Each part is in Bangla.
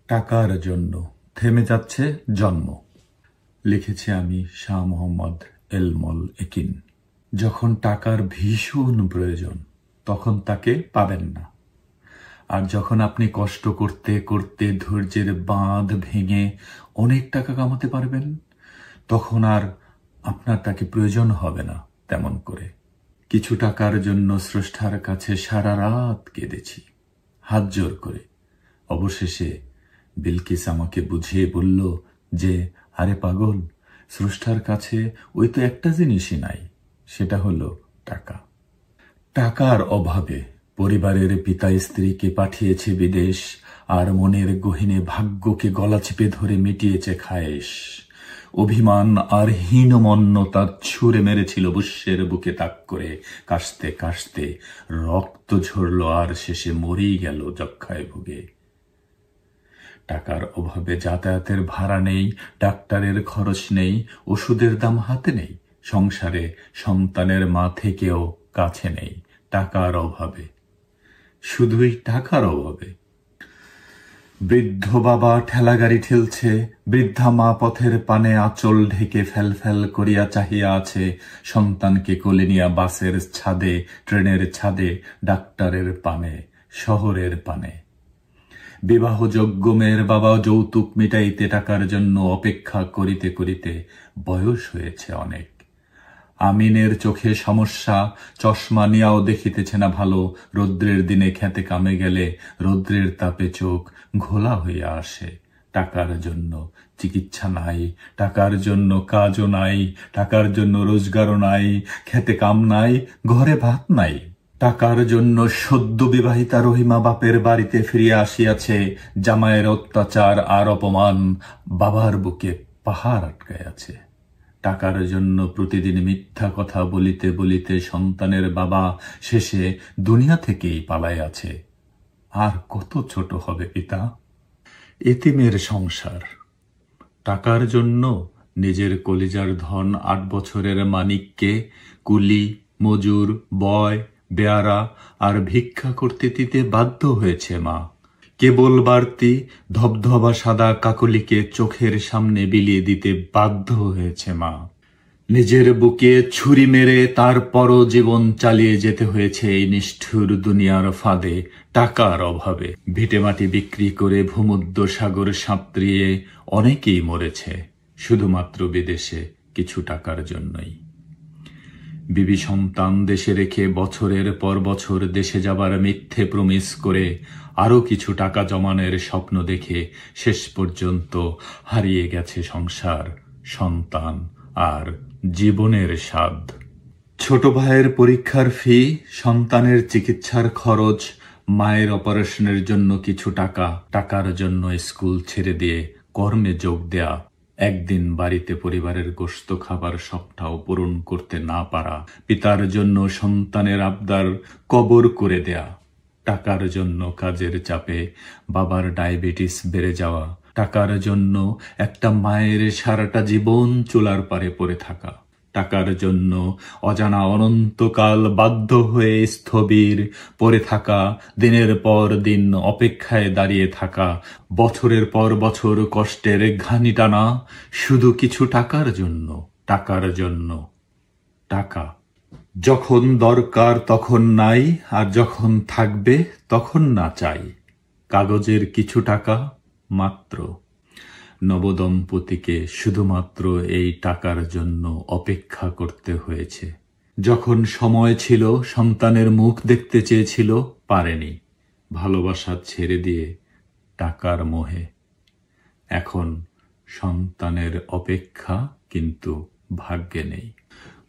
টাকার জন্য থেমে যাচ্ছে জন্ম। লিখেছি আমি শাহ মোহাম্মদ এলমল একিন। যখন টাকার ভীষণ প্রয়োজন তখন তাকে পাবেন না, আর যখন আপনি কষ্ট করতে করতে ধৈর্যের বাঁধ ভেঙে অনেক টাকা কামাতে পারবেন তখন আর আপনার তাকে প্রয়োজন হবে না তেমন করে। কিছু টাকার জন্য স্রষ্টার কাছে সারা রাত কেঁদেছি হাত জোর করে। অবশেষে বিলকিস আমাকে বুঝিয়ে বলল যে, আরে পাগল, স্রষ্টার কাছে ওই তো একটা জিনিসই নাই, সেটা হলো টাকা। টাকার অভাবে পরিবারের পিতা স্ত্রীকে পাঠিয়েছে বিদেশ, আর মনের গহীনে ভাগ্যকে গলা চেপে ধরে মিটিয়েছে খায়েশ। অভিমান আর হীনমন্যতা ছুঁড়ে মেরেছিল বুশের বুকে তাক করে। কাশতে কাশতে রক্ত ঝরল আর শেষে মরেই গেল যক্ষায় ভুগে। টাকার অভাবে যাতায়াতের ভাড়া নেই, ডাক্তারের খরচ নেই, ওষুধের দাম হাতে নেই, সংসারে সন্তানের মা থেকেও কাছে নেই। টাকার অভাবে, শুধুই টাকার অভাবে। বৃদ্ধ বাবা ঠেলাগাড়ি ঠেলছে, বৃদ্ধা মা পথের পানে আঁচল ঢেকে ফেল ফেল করিয়া চাহিয়া আছে। সন্তানকে কোলে নিয়া বাসের ছাদে, ট্রেনের ছাদে, ডাক্তারের পানে, শহরের পানে। বিবাহযোগ্য মেয়ের বাবা যৌতুক মিটাইতে টাকার জন্য অপেক্ষা করিতে করিতে বয়স হয়েছে অনেক। আমিনের চোখে সমস্যা, চশমা নিয়াও দেখিতেছে না ভালো। রৌদ্রের দিনে খেতে কামে গেলে রৌদ্রের তাপে চোখ ঘোলা হইয়া আসে। টাকার জন্য চিকিৎসা নাই, টাকার জন্য কাজও নাই, টাকার জন্য রোজগারও নাই, খেতে কাম নাই, ঘরে ভাত নাই। টাকার জন্য সদ্য বিবাহিতা রহিমা বাপের বাড়িতে ফিরিয়া আসিয়াছে। জামাইয়ের অত্যাচার আর অপমান বাবার বুকে পাহাড় আটকায় আছে। টাকার জন্য প্রতিদিন মিথ্যা কথা বলিতে বলিতে সন্তানের বাবা শেষে দুনিয়া থেকেই পালায় আছে। আর কত ছোট হবে পিতা? এতিমের সংসার। টাকার জন্য নিজের কলিজার ধন 8 বছরের মানিককে কুলি, মজুর, বয়, বেয়ারা আর ভিক্ষা করতে দিতে বাধ্য হয়েছে মা। কেবল বাড়তি ধবধবা সাদা কাকলিকে চোখের সামনে বিলিয়ে দিতে বাধ্য হয়েছে মা। নিজের বুকে ছুরি মেরে তারপরও জীবন চালিয়ে যেতে হয়েছে এই নিষ্ঠুর দুনিয়ার ফাঁদে টাকার অভাবে। ভিটেমাটি বিক্রি করে ভূমধ্য সাগর সাঁতরিয়ে অনেকেই মরেছে শুধুমাত্র বিদেশে কিছু টাকার জন্যই। বিবি সন্তান দেশে রেখে বছরের পর বছর দেশে যাবার মিথ্যে প্রমিস করে আরো কিছু টাকা জমানোর স্বপ্ন দেখে শেষ পর্যন্ত হারিয়ে গেছে সংসার, সন্তান আর জীবনের স্বাদ। ছোট ভাইয়ের পরীক্ষার ফি, সন্তানের চিকিৎসার খরচ, মায়ের অপারেশনের জন্য কিছু টাকা, টাকার জন্য স্কুল ছেড়ে দিয়ে কর্মে যোগ দেয়া, একদিন বাড়িতে পরিবারের গোশত খাবার শখটাও পূরণ করতে না পারা, পিতার জন্য সন্তানের আবদার কবর করে দেয়া, টাকার জন্য কাজের চাপে বাবার ডায়াবেটিস বেড়ে যাওয়া, টাকার জন্য একটা মায়ের সারাটা জীবন চুলার পারে পড়ে থাকা, টাকার জন্য অজানা অনন্তকাল বাধ্য হয়ে স্থবির পড়ে থাকা, দিনের পর দিন অপেক্ষায় দাঁড়িয়ে থাকা, বছরের পর বছর কষ্টের ঘানি টানা, শুধু কিছু টাকার জন্য, টাকার জন্য। টাকা যখন দরকার তখন নাই, আর যখন থাকবে তখন না চাই। কাগজের কিছু টাকা মাত্র। নবদম্পতিকে শুধুমাত্র এই টাকার জন্য অপেক্ষা করতে হয়েছে। যখন সময় ছিল সন্তানের মুখ দেখতে চেয়েছিল, পারেনি, ভালোবাসা ছেড়ে দিয়ে টাকার মোহে। এখন সন্তানের অপেক্ষা কিন্তু ভাগ্যে নেই।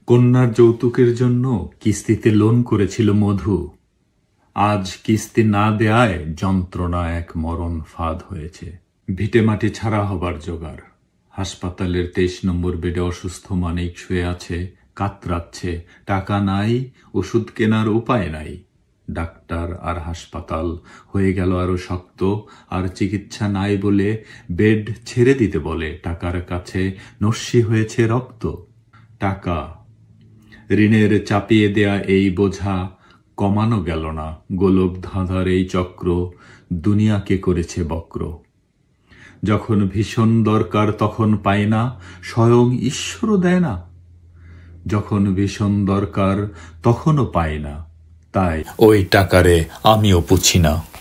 কন্যার যৌতুকের জন্য কিস্তিতে লোন করেছিল মধু। আজ কিস্তি না দেয়ায় যন্ত্রণা এক মরণ ফাঁদ হয়েছে। ভিটেমাটি ছাড়া হবার জোগাড়। হাসপাতালের 23 নম্বর বেডে অসুস্থ মানিক শুয়ে আছে, কাতরাচ্ছে। টাকা নাই, ওষুধ কেনার উপায় নাই। ডাক্তার আর হাসপাতাল হয়ে গেল আরো শক্ত, আর চিকিৎসা নাই বলে বেড ছেড়ে দিতে বলে। টাকার কাছে নস্যি হয়েছে রক্ত। টাকা, ঋণের চাপিয়ে দেয়া এই বোঝা কমানো গেল না। গোলক ধাঁধার এই চক্র দুনিয়াকে করেছে বক্র। যখন ভীষণ দরকার তখন পাই না, স্বয়ং ঈশ্বরও দেয় না। যখন ভীষণ দরকার তখনও পাই না, তাই ওই টাকারে আমিও পুছি না।